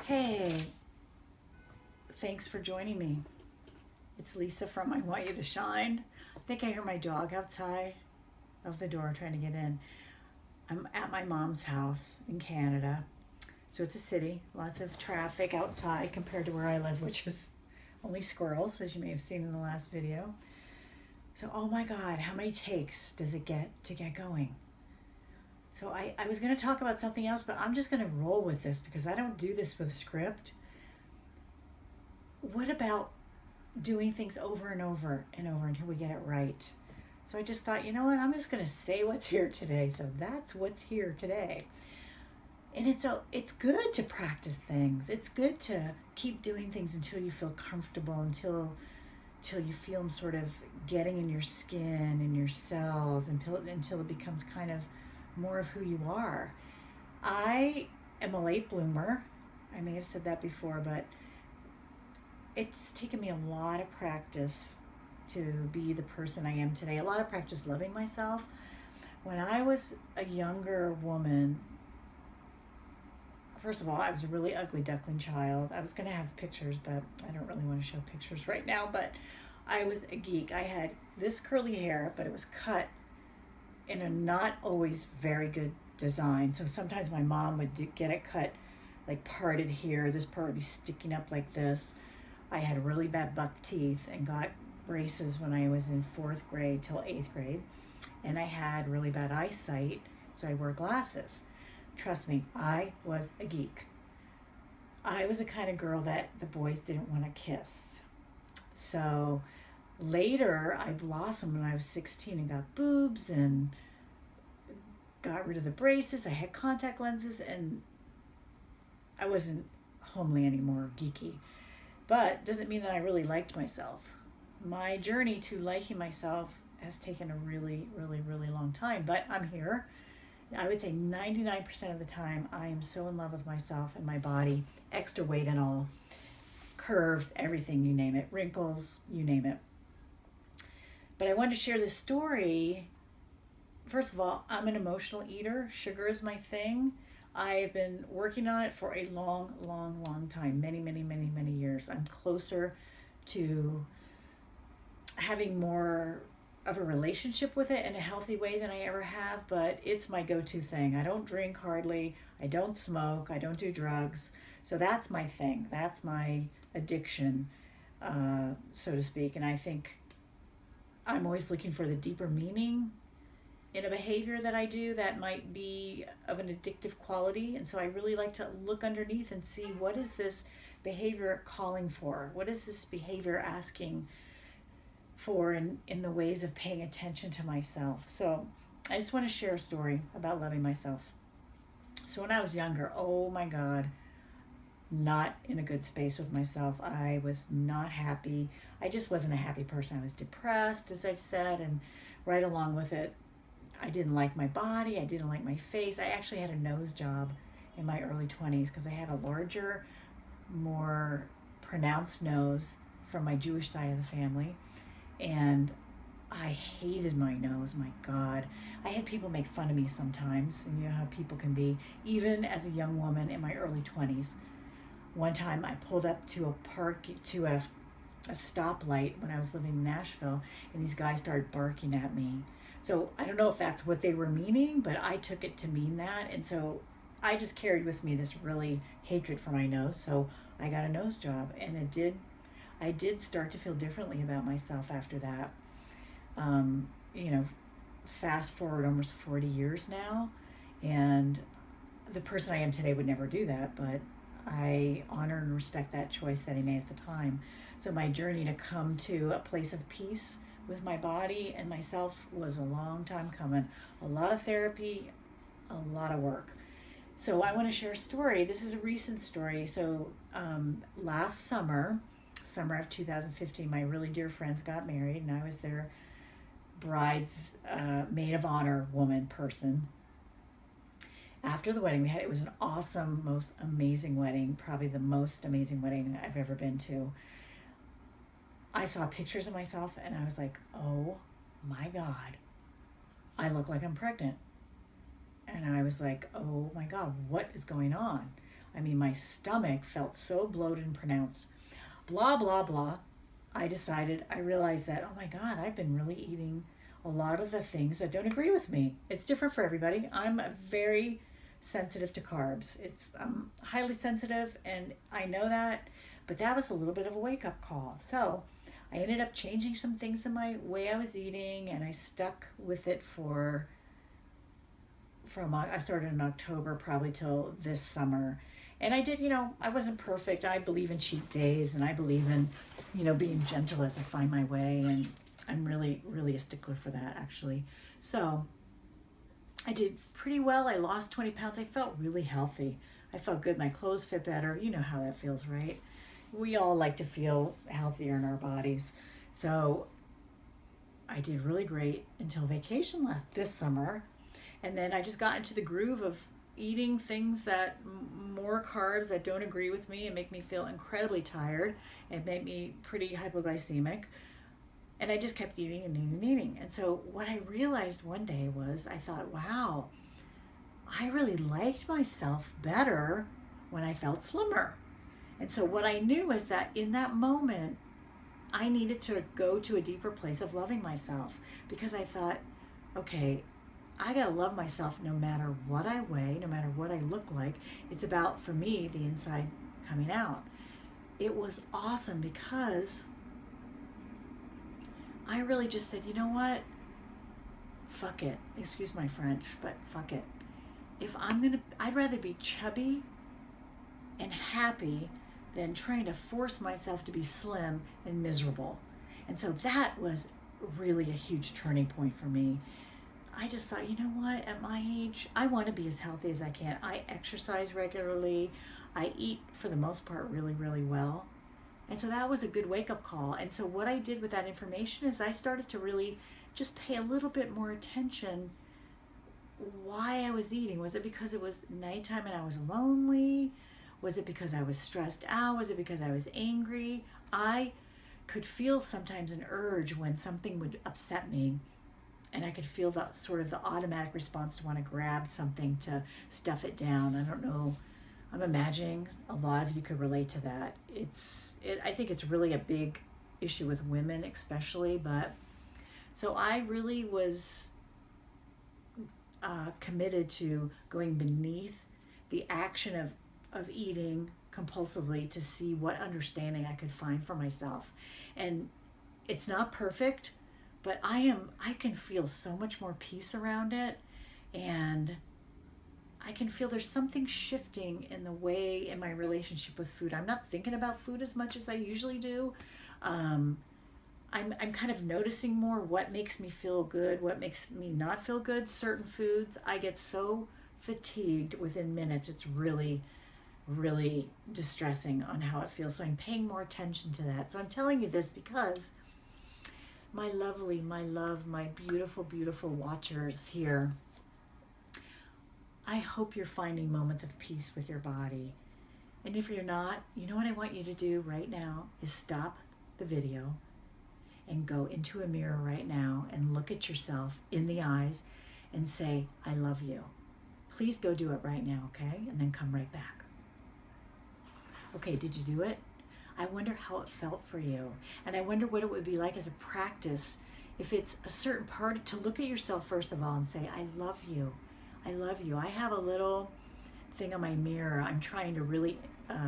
Hey, thanks for joining me. It's Lisa from I Want You to Shine. I think I hear my dog outside of the door trying to get in. I'm at my mom's house in Canada. So it's a city, lots of traffic outside compared to where I live, which is only squirrels, as you may have seen in the last video. So, oh my God, how many takes does it get to get going? So I was going to talk about something else, but I'm just going to roll with this because I don't do this with a script. What about doing things over and over and over until we get it right? So I just thought, you know what? I'm just going to say what's here today. So that's what's here today. And it's good to practice things. It's good to keep doing things until you feel comfortable, until you feel them sort of getting in your skin and your cells until it becomes kind of more of who you are. I am a late bloomer. I may have said that before, but it's taken me a lot of practice to be the person I am today. A lot of practice loving myself. When I was a younger woman, first of all, I was a really ugly duckling child. I was going to have pictures, but I don't really want to show pictures right now. But I was a geek. I had this curly hair, but it was cut in a not always very good design. So sometimes my mom would get it cut like parted here. This part would be sticking up like this. I had really bad buck teeth and got braces when I was in fourth grade till eighth grade. And I had really bad eyesight, so I wore glasses. Trust me, I was a geek. I was the kind of girl that the boys didn't want to kiss. So later, I blossomed when I was 16 and got boobs and got rid of the braces. I had contact lenses and I wasn't homely anymore, geeky. But doesn't mean that I really liked myself. My journey to liking myself has taken a really, really, really long time, but I'm here. I would say 99% of the time, I am so in love with myself and my body, extra weight and all, curves, everything, you name it, wrinkles, you name it. But I wanted to share this story. First of all, I'm an emotional eater. Sugar is my thing. I've been working on it for a long, long, long time, many, many, many, many years. I'm closer to having more of a relationship with it in a healthy way than I ever have, but it's my go-to thing. I don't drink hardly. I don't smoke. I don't do drugs. So that's my thing. That's my addiction, so to speak. And I think I'm always looking for the deeper meaning in a behavior that I do that might be of an addictive quality. And so I really like to look underneath and see, what is this behavior calling for? What is this behavior asking for in the ways of paying attention to myself? So I just want to share a story about loving myself. So when I was younger, oh my God, not in a good space with myself. I was not happy. I just wasn't a happy person. I was depressed, as I've said, and right along with it, I didn't like my body. I didn't like my face. I actually had a nose job in my early 20s because I had a larger, more pronounced nose from my Jewish side of the family. And I hated my nose, my God. I had people make fun of me sometimes, and you know how people can be, even as a young woman in my early 20s. One time I pulled up to a stoplight when I was living in Nashville, and these guys started barking at me. So I don't know if that's what they were meaning, but I took it to mean that. And so I just carried with me this really hatred for my nose. So I got a nose job, and I did start to feel differently about myself after that. You know, fast forward almost 40 years now, and the person I am today would never do that, but I honor and respect that choice that he made at the time. So my journey to come to a place of peace with my body and myself was a long time coming. A lot of therapy, a lot of work. So I want to share a story. This is a recent story. So last summer of 2015, my really dear friends got married, and I was their bride's maid of honor woman person. After the wedding, it was an awesome, most amazing wedding, probably the most amazing wedding I've ever been to. I saw pictures of myself and I was like, oh my God, I look like I'm pregnant. And I was like, oh my God, what is going on? I mean, my stomach felt so bloated and pronounced. Blah, blah, blah. I realized that, oh my God, I've been really eating a lot of the things that don't agree with me. It's different for everybody. I'm very sensitive to carbs. I'm highly sensitive, and I know that, but that was a little bit of a wake up call. So I ended up changing some things in my way I was eating, and I stuck with it I started in October probably till this summer. And I did, I wasn't perfect. I believe in cheat days, and I believe in, being gentle as I find my way. And I'm really, really a stickler for that, actually. So I did pretty well. I lost 20 pounds. I felt really healthy. I felt good. My clothes fit better. You know how that feels, right? We all like to feel healthier in our bodies. So I did really great until vacation this summer. And then I just got into the groove of eating things that more carbs that don't agree with me and make me feel incredibly tired and make me pretty hypoglycemic. And I just kept eating and eating and eating. And so what I realized one day was I thought, wow, I really liked myself better when I felt slimmer. And so what I knew is that in that moment, I needed to go to a deeper place of loving myself, because I thought, okay, I gotta love myself no matter what I weigh, no matter what I look like. It's about, for me, the inside coming out. It was awesome because I really just said, you know what? Fuck it. Excuse my French, but fuck it. I'd rather be chubby and happy than trying to force myself to be slim and miserable. And so that was really a huge turning point for me. I just thought, you know what, at my age, I want to be as healthy as I can. I exercise regularly. I eat, for the most part, really, really well. And so that was a good wake-up call. And so what I did with that information is I started to really just pay a little bit more attention why I was eating. Was it because it was nighttime and I was lonely? Was it because I was stressed out? Was it because I was angry? I could feel sometimes an urge when something would upset me. And I could feel that sort of the automatic response to want to grab something to stuff it down. I don't know. I'm imagining a lot of you could relate to that. I think it's really a big issue with women especially. But so I really was committed to going beneath the action of eating compulsively to see what understanding I could find for myself. And it's not perfect, but I can feel so much more peace around it, and I can feel there's something shifting in the way in my relationship with food. I'm not thinking about food as much as I usually do. I'm kind of noticing more what makes me feel good, what makes me not feel good. Certain foods, I get so fatigued within minutes. It's really, really distressing on how it feels. So I'm paying more attention to that. So I'm telling you this because my lovely, my love, my beautiful, beautiful watchers here, I hope you're finding moments of peace with your body. And if you're not, you know what I want you to do right now is stop the video and go into a mirror right now and look at yourself in the eyes and say, I love you. Please go do it right now, okay? And then come right back. Okay, did you do it? I wonder how it felt for you. And I wonder what it would be like as a practice if it's a certain part to look at yourself first of all and say, I love you. I love you. I have a little thing on my mirror. I'm trying to really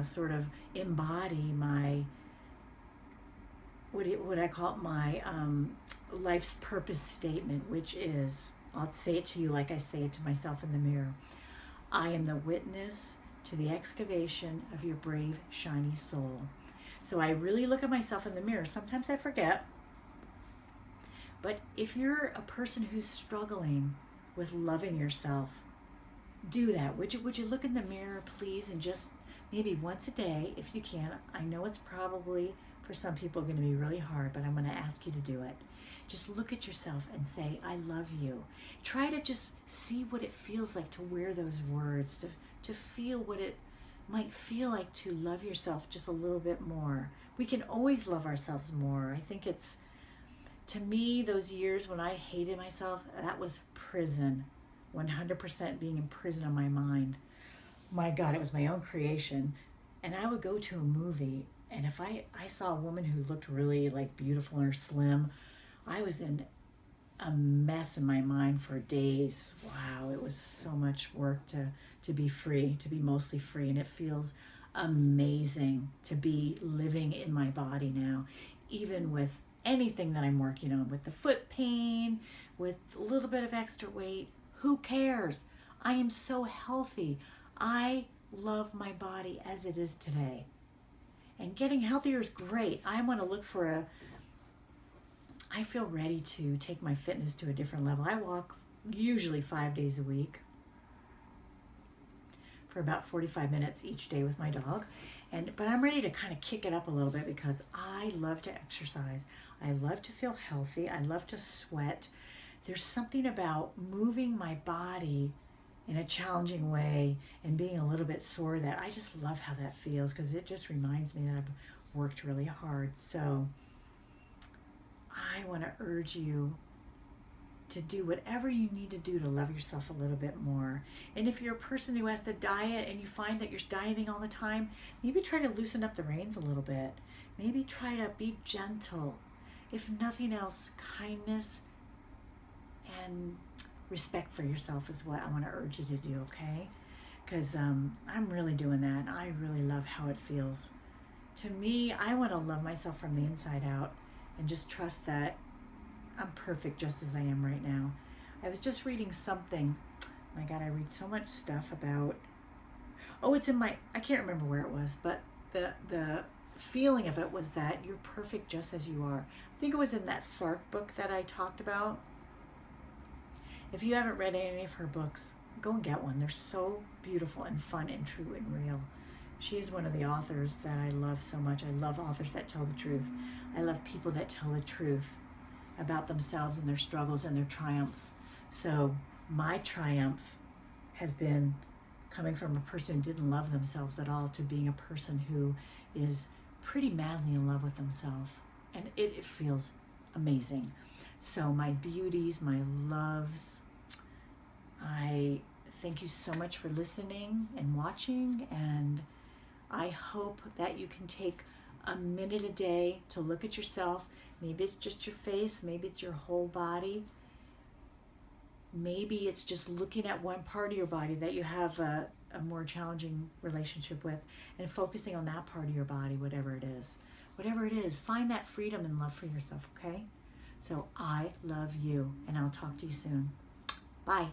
sort of embody my, what I call it, my life's purpose statement, which is, I'll say it to you like I say it to myself in the mirror. I am the witness to the excavation of your brave, shiny soul. So I really look at myself in the mirror. Sometimes I forget. But if you're a person who's struggling with loving yourself, do that. Would you look in the mirror, please, and just maybe once a day, if you can. I know it's probably for some people going to be really hard, but I'm going to ask you to do it. Just look at yourself and say, I love you. Try to just see what it feels like to wear those words, to feel what it might feel like to love yourself just a little bit more. We can always love ourselves more. I think it's, to me, those years when I hated myself, that was prison. 100% being in prison in my mind. my God, it was my own creation. And I would go to a movie, and if I saw a woman who looked really like beautiful or slim, I was in a mess in my mind for days. Wow, it was so much work to be free, to be mostly free, and it feels amazing to be living in my body now, even with anything that I'm working on, with the foot pain, with a little bit of extra weight. Who cares? I am so healthy. I love my body as it is today. And getting healthier is great. I want to look for I feel ready to take my fitness to a different level. I walk usually 5 days a week for about 45 minutes each day with my dog. But I'm ready to kind of kick it up a little bit because I love to exercise. I love to feel healthy. I love to sweat. There's something about moving my body in a challenging way and being a little bit sore that I just love how that feels, because it just reminds me that I've worked really hard. So I want to urge you to do whatever you need to do to love yourself a little bit more. And if you're a person who has to diet and you find that you're dieting all the time, maybe try to loosen up the reins a little bit. Maybe try to be gentle. If nothing else, kindness and respect for yourself is what I want to urge you to do, okay? Because I'm really doing that. And I really love how it feels. To me, I want to love myself from the inside out and just trust that I'm perfect just as I am right now. I was just reading something. My God, I read so much stuff about. Oh, it's in my. I can't remember where it was, but the feeling of it was that you're perfect just as you are. I think it was in that Sark book that I talked about. If you haven't read any of her books, go and get one. They're so beautiful and fun and true and real. She is one of the authors that I love so much. I love authors that tell the truth. I love people that tell the truth about themselves and their struggles and their triumphs. So my triumph has been coming from a person who didn't love themselves at all to being a person who is pretty madly in love with themselves. And it feels amazing. So my beauties, my loves, I thank you so much for listening and watching, and I hope that you can take a minute a day to look at yourself. Maybe it's just your face, maybe it's your whole body. Maybe it's just looking at one part of your body that you have a more challenging relationship with and focusing on that part of your body, whatever it is. Whatever it is, find that freedom and love for yourself, okay? So I love you, and I'll talk to you soon. Bye.